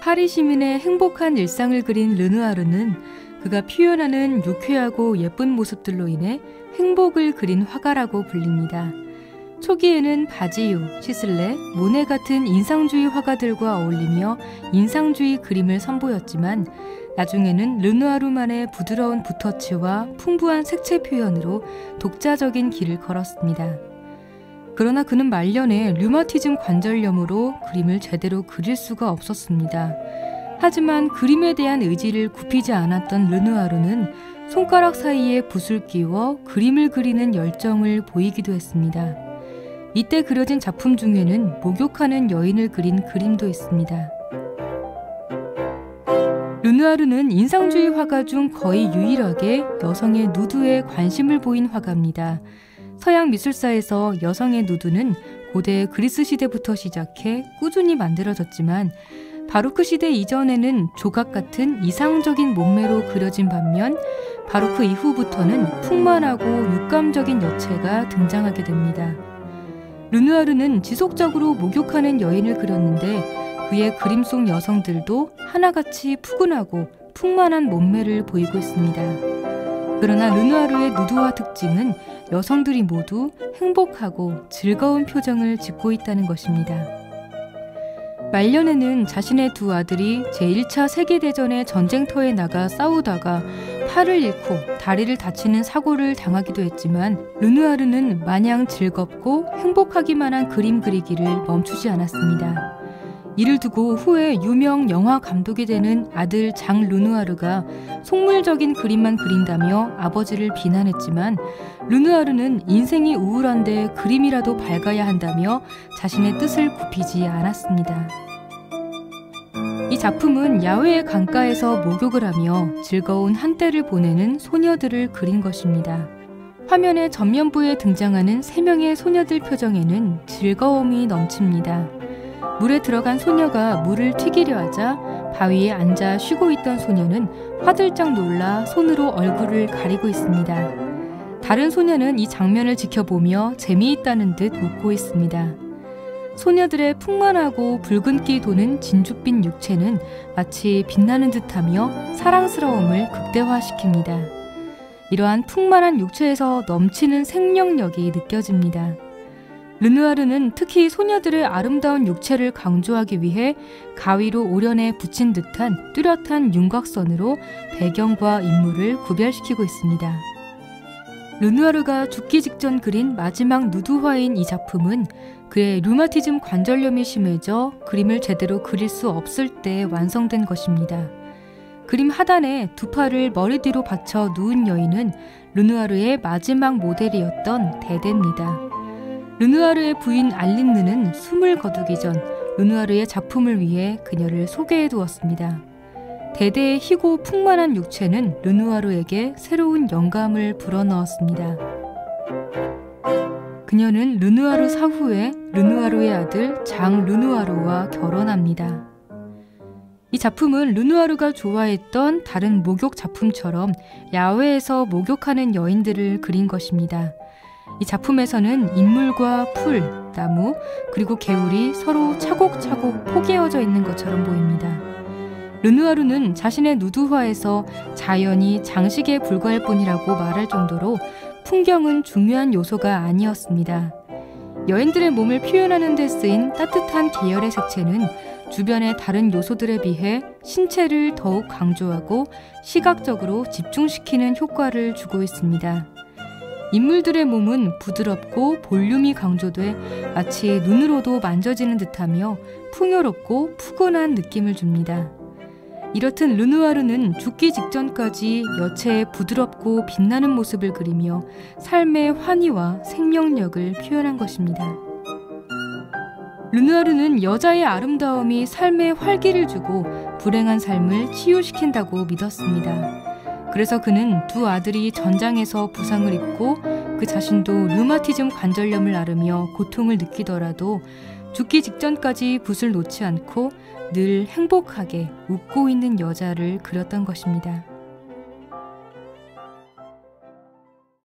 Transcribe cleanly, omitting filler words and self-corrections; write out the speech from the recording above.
파리 시민의 행복한 일상을 그린 르누아르는 그가 표현하는 유쾌하고 예쁜 모습들로 인해 행복을 그린 화가라고 불립니다. 초기에는 바지유, 시슬레, 모네 같은 인상주의 화가들과 어울리며 인상주의 그림을 선보였지만 나중에는 르누아르만의 부드러운 붓터치와 풍부한 색채 표현으로 독자적인 길을 걸었습니다. 그러나 그는 말년에 류마티즘 관절염으로 그림을 제대로 그릴 수가 없었습니다. 하지만 그림에 대한 의지를 굽히지 않았던 르누아르는 손가락 사이에 붓을 끼워 그림을 그리는 열정을 보이기도 했습니다. 이때 그려진 작품 중에는 목욕하는 여인을 그린 그림도 있습니다. 르누아르는 인상주의 화가 중 거의 유일하게 여성의 누드에 관심을 보인 화가입니다. 서양 미술사에서 여성의 누드는 고대 그리스 시대부터 시작해 꾸준히 만들어졌지만 바로크 시대 이전에는 조각 같은 이상적인 몸매로 그려진 반면 바로크 이후부터는 풍만하고 육감적인 여체가 등장하게 됩니다. 르누아르는 지속적으로 목욕하는 여인을 그렸는데 그의 그림 속 여성들도 하나같이 푸근하고 풍만한 몸매를 보이고 있습니다. 그러나 르누아르의 누드화 특징은 여성들이 모두 행복하고 즐거운 표정을 짓고 있다는 것입니다. 말년에는 자신의 두 아들이 제1차 세계대전의 전쟁터에 나가 싸우다가 팔을 잃고 다리를 다치는 사고를 당하기도 했지만 르누아르는 마냥 즐겁고 행복하기만 한 그림 그리기를 멈추지 않았습니다. 이를 두고 후에 유명 영화 감독이 되는 아들 장 르누아르가 속물적인 그림만 그린다며 아버지를 비난했지만 르누아르는 인생이 우울한데 그림이라도 밝아야 한다며 자신의 뜻을 굽히지 않았습니다. 이 작품은 야외의 강가에서 목욕을 하며 즐거운 한때를 보내는 소녀들을 그린 것입니다. 화면의 전면부에 등장하는 3명의 소녀들 표정에는 즐거움이 넘칩니다. 물에 들어간 소녀가 물을 튀기려 하자 바위에 앉아 쉬고 있던 소녀는 화들짝 놀라 손으로 얼굴을 가리고 있습니다. 다른 소녀는 이 장면을 지켜보며 재미있다는 듯 웃고 있습니다. 소녀들의 풍만하고 붉은기 도는 진주빛 육체는 마치 빛나는 듯하며 사랑스러움을 극대화시킵니다. 이러한 풍만한 육체에서 넘치는 생명력이 느껴집니다. 르누아르는 특히 소녀들의 아름다운 육체를 강조하기 위해 가위로 오련에 붙인 듯한 뚜렷한 윤곽선으로 배경과 인물을 구별시키고 있습니다. 르누아르가 죽기 직전 그린 마지막 누드화인 이 작품은 그의 류마티즘 관절염이 심해져 그림을 제대로 그릴 수 없을 때 완성된 것입니다. 그림 하단에 두 팔을 머리 뒤로 받쳐 누운 여인은 르누아르의 마지막 모델이었던 데데입니다. 르누아르의 부인 알린느는 숨을 거두기 전 르누아르의 작품을 위해 그녀를 소개해 두었습니다. 데데의 희고 풍만한 육체는 르누아르에게 새로운 영감을 불어넣었습니다. 그녀는 르누아르 사후에 르누아르의 아들 장 르누아르와 결혼합니다. 이 작품은 르누아르가 좋아했던 다른 목욕 작품처럼 야외에서 목욕하는 여인들을 그린 것입니다. 이 작품에서는 인물과 풀, 나무, 그리고 개울이 서로 차곡차곡 포개어져 있는 것처럼 보입니다. 르누아르는 자신의 누드화에서 자연이 장식에 불과할 뿐이라고 말할 정도로 풍경은 중요한 요소가 아니었습니다. 여인들의 몸을 표현하는 데 쓰인 따뜻한 계열의 색채는 주변의 다른 요소들에 비해 신체를 더욱 강조하고 시각적으로 집중시키는 효과를 주고 있습니다. 인물들의 몸은 부드럽고 볼륨이 강조돼 마치 눈으로도 만져지는 듯하며 풍요롭고 푸근한 느낌을 줍니다. 이렇듯 르누아르는 죽기 직전까지 여체의 부드럽고 빛나는 모습을 그리며 삶의 환희와 생명력을 표현한 것입니다. 르누아르는 여자의 아름다움이 삶에 활기를 주고 불행한 삶을 치유시킨다고 믿었습니다. 그래서 그는 두 아들이 전장에서 부상을 입고 그 자신도 류마티즘 관절염을 앓으며 고통을 느끼더라도 죽기 직전까지 붓을 놓지 않고 늘 행복하게 웃고 있는 여자를 그렸던 것입니다.